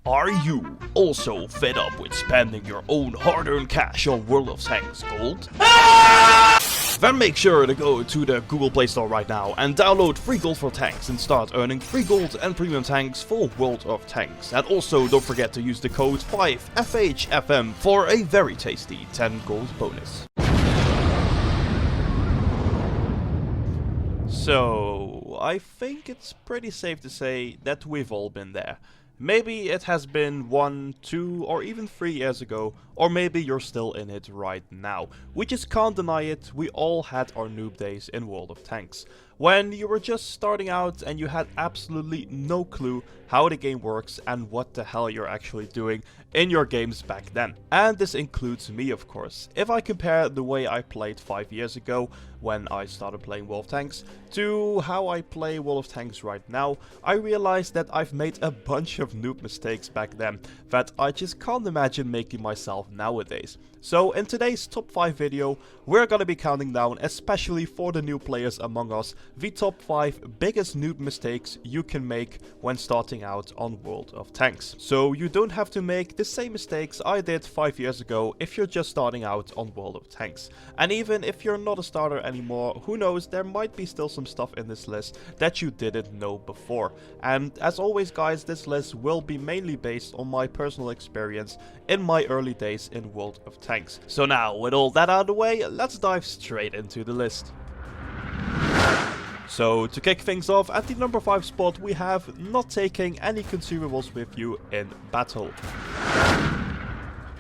Are you also fed up with spending your own hard-earned cash on World of Tanks gold? Then make sure to go to the Google Play Store right now and download free gold for tanks and start earning free gold and premium tanks for World of Tanks. And also don't forget to use the code 5FHFM for a very tasty 10 gold bonus. So, I think it's pretty safe to say that we've all been there. Maybe it has been 1, 2 or even 3 years ago, or maybe you're still in it right now. We just can't deny it, we all had our noob days in World of Tanks. When you were just starting out and you had absolutely no clue how the game works and what the hell you're actually doing in your games back then. And this includes me, of course. If I compare the way I played 5 years ago when I started playing World of Tanks to how I play World of Tanks right now, I realized that I've made a bunch of noob mistakes back then that I just can't imagine making myself nowadays. So in today's top 5 video, we're gonna be counting down, especially for the new players among us, the top 5 biggest noob mistakes you can make when starting out on World of Tanks. So you don't have to make the same mistakes I did 5 years ago if you're just starting out on World of Tanks. And even if you're not a starter anymore, who knows, there might be still some stuff in this list that you didn't know before. And as always guys, this list will be mainly based on my personal experience in my early days in World of Tanks. So now, with all that out of the way, let's dive straight into the list. So to kick things off, at the number 5 spot we have not taking any consumables with you in battle.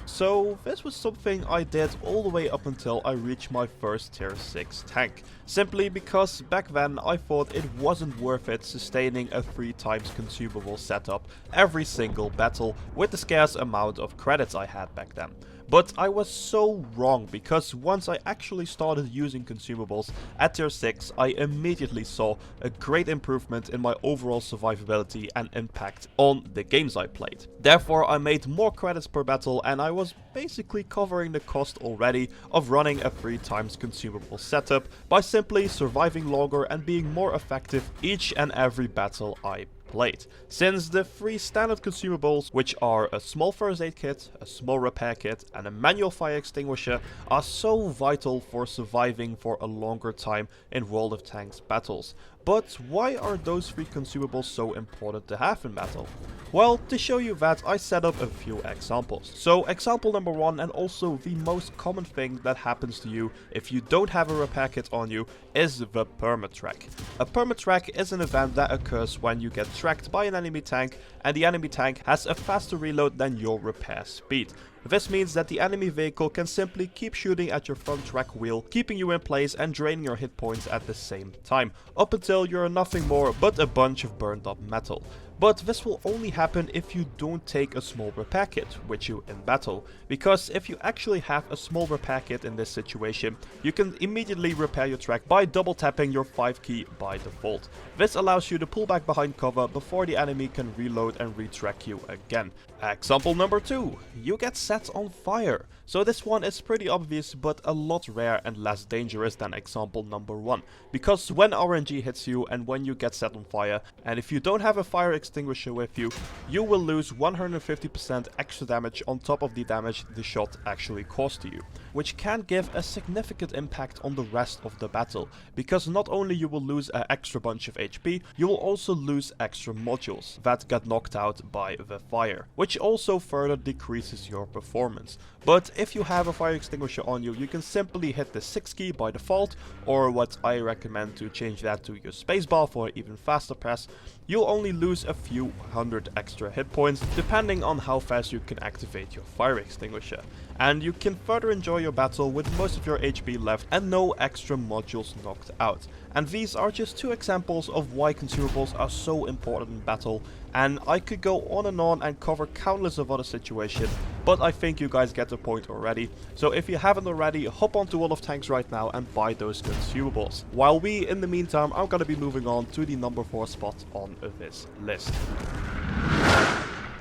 So this was something I did all the way up until I reached my first tier 6 tank. Simply because back then I thought it wasn't worth it sustaining a 3 times consumable setup every single battle with the scarce amount of credits I had back then. But I was so wrong, because once I actually started using consumables at tier 6, I immediately saw a great improvement in my overall survivability and impact on the games I played. Therefore I made more credits per battle and I was basically covering the cost already of running a 3 times consumable setup by simply surviving longer and being more effective each and every battle I played. Since the 3 standard consumables, which are a small first aid kit, a small repair kit and a manual fire extinguisher, are so vital for surviving for a longer time in World of Tanks battles. But why are those 3 consumables so important to have in battle? Well, to show you that, I set up a few examples. So example number 1, and also the most common thing that happens to you if you don't have a repair kit on you, is the permatrack. A permatrack is an event that occurs when you get tracked by an enemy tank and the enemy tank has a faster reload than your repair speed. This means that the enemy vehicle can simply keep shooting at your front track wheel, keeping you in place and draining your hit points at the same time, up until you're nothing more but a bunch of burned up metal. But this will only happen if you don't take a small repair kit with you in battle, because if you actually have a small repair kit in this situation, you can immediately repair your track by double tapping your 5 key by default. This allows you to pull back behind cover before the enemy can reload and retrack you again. Example number 2, you get set on fire. So this one is pretty obvious but a lot rare and less dangerous than example number 1, because when RNG hits you and when you get set on fire, and if you don't have a fire extinguisher with you, you will lose 150% extra damage on top of the damage the shot actually caused to you, which can give a significant impact on the rest of the battle, because not only you will lose an extra bunch of HP, you will also lose extra modules that got knocked out by the fire, which also further decreases your performance. But if you have a fire extinguisher on you, you can simply hit the 6 key by default, or what I recommend to change that to your spacebar for an even faster press. You'll only lose a few hundred extra hit points depending on how fast you can activate your fire extinguisher. And you can further enjoy your battle with most of your HP left and no extra modules knocked out. And these are just 2 examples of why consumables are so important in battle, and I could go on and cover countless of other situations, but I think you guys get the point already. So if you haven't already, hop onto World of Tanks right now and buy those consumables. While we, in the meantime, are gonna be moving on to the number 4 spot on this list.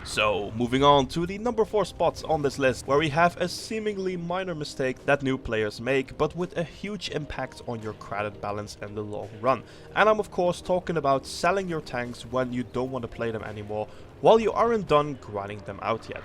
So, moving on to the number 4 spot on this list, where we have a seemingly minor mistake that new players make, but with a huge impact on your credit balance in the long run. And I'm of course talking about selling your tanks when you don't want to play them anymore, while you aren't done grinding them out yet.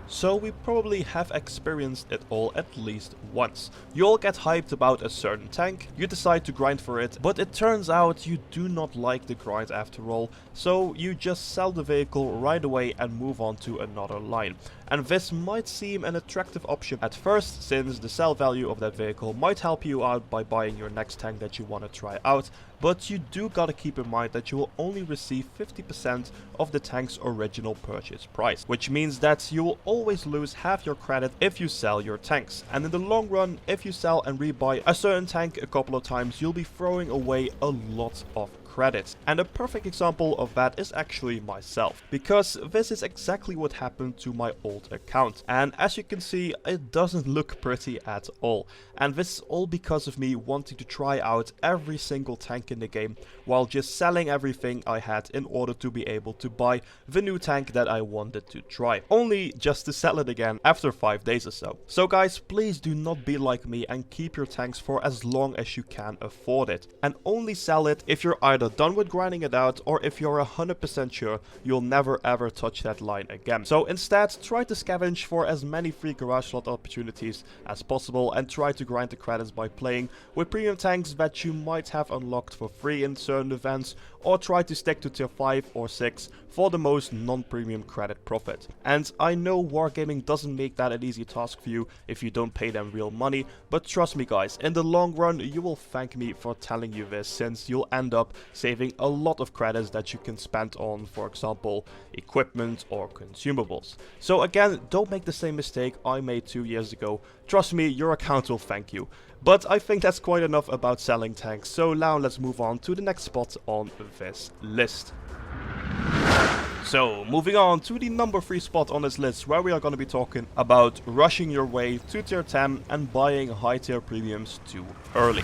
So we probably have experienced it all at least once. You all get hyped about a certain tank, you decide to grind for it, but it turns out you do not like the grind after all, so you just sell the vehicle right away and move on to another line. And this might seem an attractive option at first, since the sell value of that vehicle might help you out by buying your next tank that you want to try out, but you do gotta keep in mind that you will only receive 50% of the tank's original purchase price, which means that you will always lose half your credit if you sell your tanks. And in the long run, if you sell and rebuy a certain tank a couple of times, you'll be throwing away a lot of credits. And a perfect example of that is actually myself, because this is exactly what happened to my old account, and as you can see, it doesn't look pretty at all. And this is all because of me wanting to try out every single tank in the game while just selling everything I had in order to be able to buy the new tank that I wanted to try, only just to sell it again after 5 days or so. So guys, please do not be like me and keep your tanks for as long as you can afford it, and only sell it if you're either done with grinding it out or if you're 100% sure you'll never ever touch that line again. So instead, try to scavenge for as many free garage slot opportunities as possible and try to grind the credits by playing with premium tanks that you might have unlocked for free in certain events, or try to stick to tier 5 or 6 for the most non-premium credit profit. And I know wargaming doesn't make that an easy task for you if you don't pay them real money, but trust me guys, in the long run you will thank me for telling you this, since you'll end up saving a lot of credits that you can spend on, for example, equipment or consumables. So again, don't make the same mistake I made 2 years ago. Trust me, your account will thank you. But I think that's quite enough about selling tanks, so now let's move on to the next spot on this list. So, moving on to the number 3 spot on this list, where we are going to be talking about rushing your way to tier 10 and buying high tier premiums too early.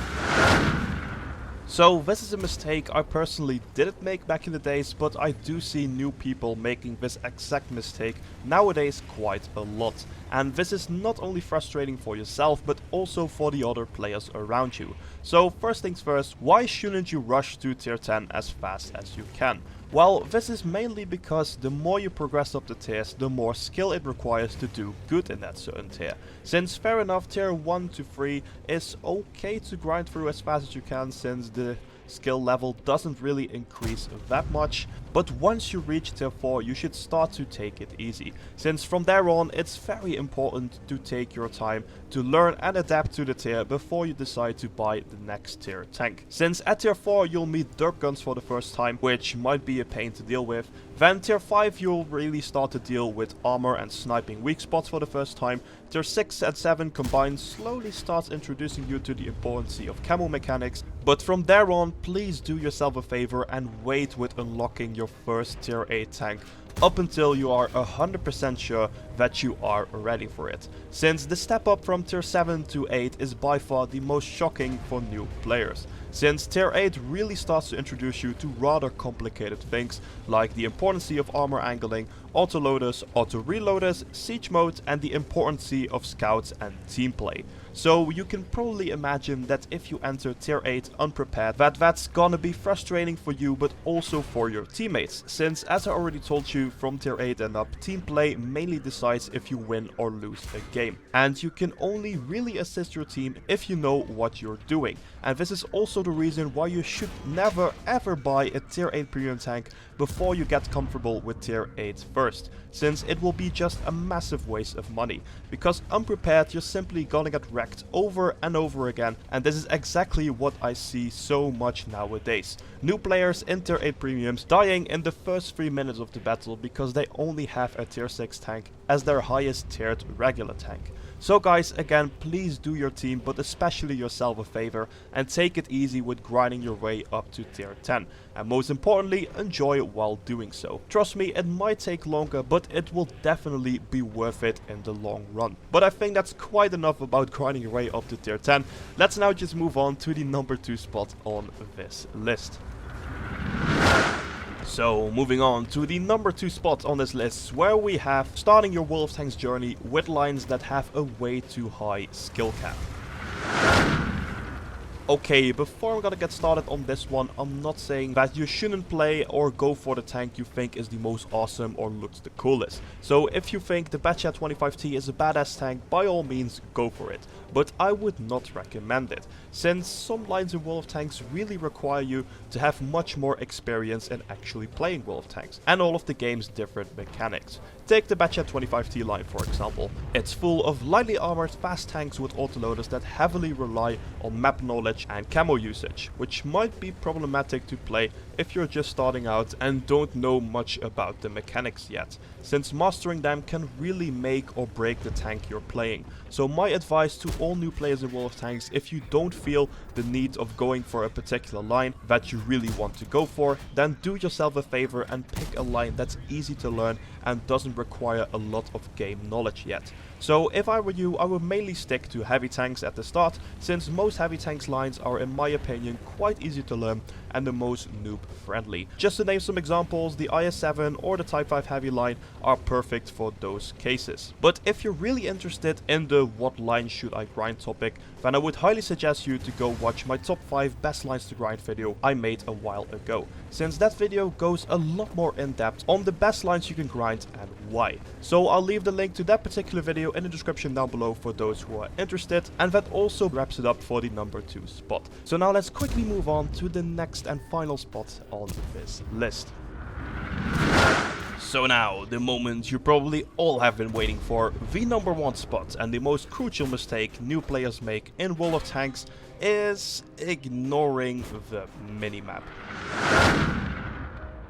So this is a mistake I personally didn't make back in the days, but I do see new people making this exact mistake nowadays quite a lot. And this is not only frustrating for yourself, but also for the other players around you. So first things first, why shouldn't you rush to tier 10 as fast as you can? Well, this is mainly because the more you progress up the tiers, the more skill it requires to do good in that certain tier. Since fair enough, tier 1 to 3 is okay to grind through as fast as you can, since the skill level doesn't really increase that much, but once you reach tier 4 you should start to take it easy, since from there on it's very important to take your time to learn and adapt to the tier before you decide to buy the next tier tank. Since at tier 4 you'll meet derp guns for the first time, which might be a pain to deal with. Then tier 5 you'll really start to deal with armor and sniping weak spots for the first time. Tier 6 and 7 combined slowly starts introducing you to the importance of camo mechanics, but from there on please do yourself a favor and wait with unlocking your first tier 8 tank up until you are 100% sure that you are ready for it, since the step up from tier 7 to 8 is by far the most shocking for new players, since tier 8 really starts to introduce you to rather complicated things like the importance of armor angling, autoloaders, auto reloaders, siege mode, and the importance of scouts and team play. So you can probably imagine that if you enter tier 8 unprepared, that's gonna be frustrating for you, but also for your teammates, since as I already told you, from tier 8 and up, team play mainly decides if you win or lose a game, and you can only really assist your team if you know what you're doing. And this is also the reason why you should never ever buy a tier 8 premium tank before you get comfortable with tier 8 first, since it will be just a massive waste of money, because unprepared you're simply gonna get wrecked over and over again, and this is exactly what I see so much nowadays. New players in tier 8 premiums dying in the first 3 minutes of the battle because they only have a tier 6 tank as their highest tiered regular tank. So guys, again, please do your team, but especially yourself a favor and take it easy with grinding your way up to tier 10. And most importantly, enjoy it while doing so. Trust me, it might take longer, but it will definitely be worth it in the long run. But I think that's quite enough about grinding your way up to tier 10. Let's now just move on to the number 2 spot on this list. So, moving on to the number 2 spot on this list, where we have starting your World of Tanks journey with lines that have a way too high skill cap. Okay, before I'm gonna get started on this one, I'm not saying that you shouldn't play or go for the tank you think is the most awesome or looks the coolest. So if you think the Batchat 25T is a badass tank, by all means go for it. But I would not recommend it, since some lines in World of Tanks really require you to have much more experience in actually playing World of Tanks, and all of the game's different mechanics. Take the Batchat 25T line for example. It's full of lightly armored fast tanks with autoloaders that heavily rely on map knowledge and camo usage, which might be problematic to play if you're just starting out and don't know much about the mechanics yet, since mastering them can really make or break the tank you're playing. So my advice to all new players in World of Tanks, if you don't feel the need of going for a particular line that you really want to go for, then do yourself a favor and pick a line that's easy to learn and doesn't require a lot of game knowledge yet. So if I were you, I would mainly stick to heavy tanks at the start, since most heavy tanks lines are in my opinion quite easy to learn and the most noob friendly. Just to name some examples, the IS-7 or the Type 5 heavy line are perfect for those cases. But if you're really interested in the what line should I grind topic, then I would highly suggest you to go watch my top 5 best lines to grind video I made a while ago, since that video goes a lot more in depth on the best lines you can grind and why. So I'll leave the link to that particular video in the description down below for those who are interested, and that also wraps it up for the number 2 spot. So now let's quickly move on to the next and final spot on this list. So now, the moment you probably all have been waiting for, the number 1 spot and the most crucial mistake new players make in World of Tanks is ignoring the minimap.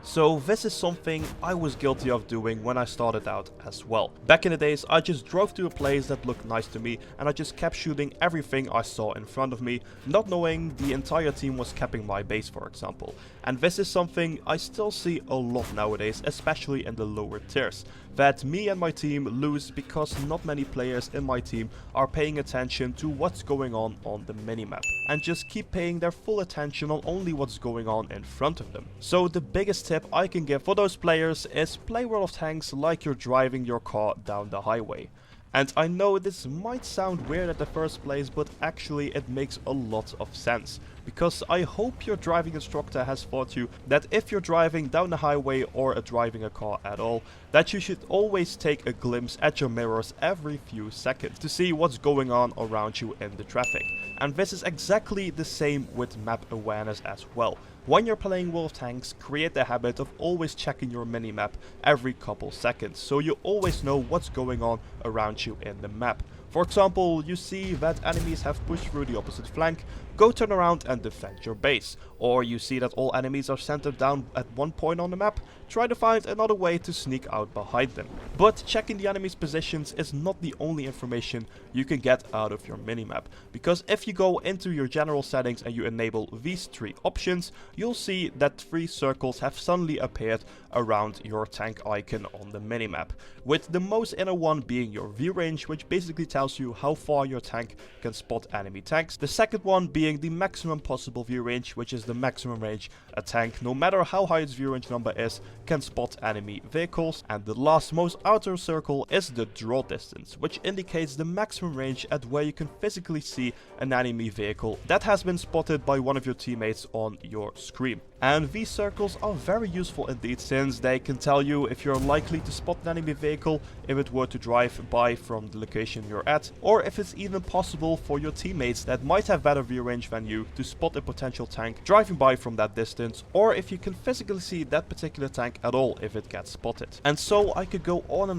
So this is something I was guilty of doing when I started out as well. Back in the days, I just drove to a place that looked nice to me and I just kept shooting everything I saw in front of me, not knowing the entire team was capping my base, for example. And this is something I still see a lot nowadays, especially in the lower tiers, that me and my team lose because not many players in my team are paying attention to what's going on the minimap and just keep paying their full attention on only what's going on in front of them. So the biggest tip I can give for those players is play World of Tanks like you're driving your car down the highway. And I know this might sound weird at the first place, but actually it makes a lot of sense. Because I hope your driving instructor has taught you that if you're driving down the highway or driving a car at all, that you should always take a glimpse at your mirrors every few seconds to see what's going on around you in the traffic. And this is exactly the same with map awareness as well. When you're playing World of Tanks, create the habit of always checking your minimap every couple seconds, so you always know what's going on around you in the map. For example, you see that enemies have pushed through the opposite flank, go turn around and defend your base. Or you see that all enemies are centered down at one point on the map, try to find another way to sneak out behind them. But checking the enemy's positions is not the only information you can get out of your minimap, because if you go into your general settings and you enable these 3 options, you'll see that 3 circles have suddenly appeared around your tank icon on the minimap, with the most inner one being your view range, which basically tells you how far your tank can spot enemy tanks. The second one being the maximum possible view range, which is the maximum range a tank, no matter how high its view range number is, can spot enemy vehicles. And the last most outer circle is the draw distance, which indicates the maximum range at where you can physically see an enemy vehicle that has been spotted by one of your teammates on your screen. And these circles are very useful indeed, since they can tell you if you're likely to spot an enemy vehicle if it were to drive by from the location you're at, or if it's even possible for your teammates that might have better view range than you to spot a potential tank driving by from that distance, or if you can physically see that particular tank at all if it gets spotted. And so I could go on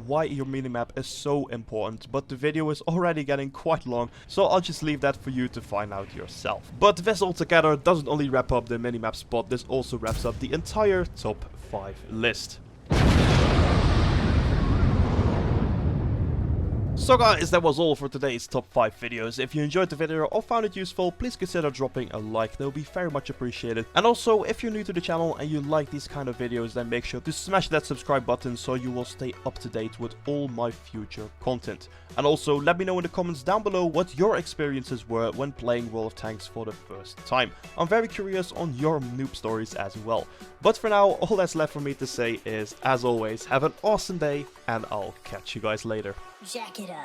why your minimap is so important, but the video is already getting quite long, so I'll just leave that for you to find out yourself. But this altogether doesn't only wrap up the minimap spot, this also wraps up the entire top 5 list. So guys, that was all for today's top 5 videos. If you enjoyed the video or found it useful, please consider dropping a like, that would be very much appreciated. And also, if you're new to the channel and you like these kind of videos, then make sure to smash that subscribe button so you will stay up to date with all my future content. And also, let me know in the comments down below what your experiences were when playing World of Tanks for the first time. I'm very curious on your noob stories as well. But for now, all that's left for me to say is, as always, have an awesome day, and I'll catch you guys later. Jack it up.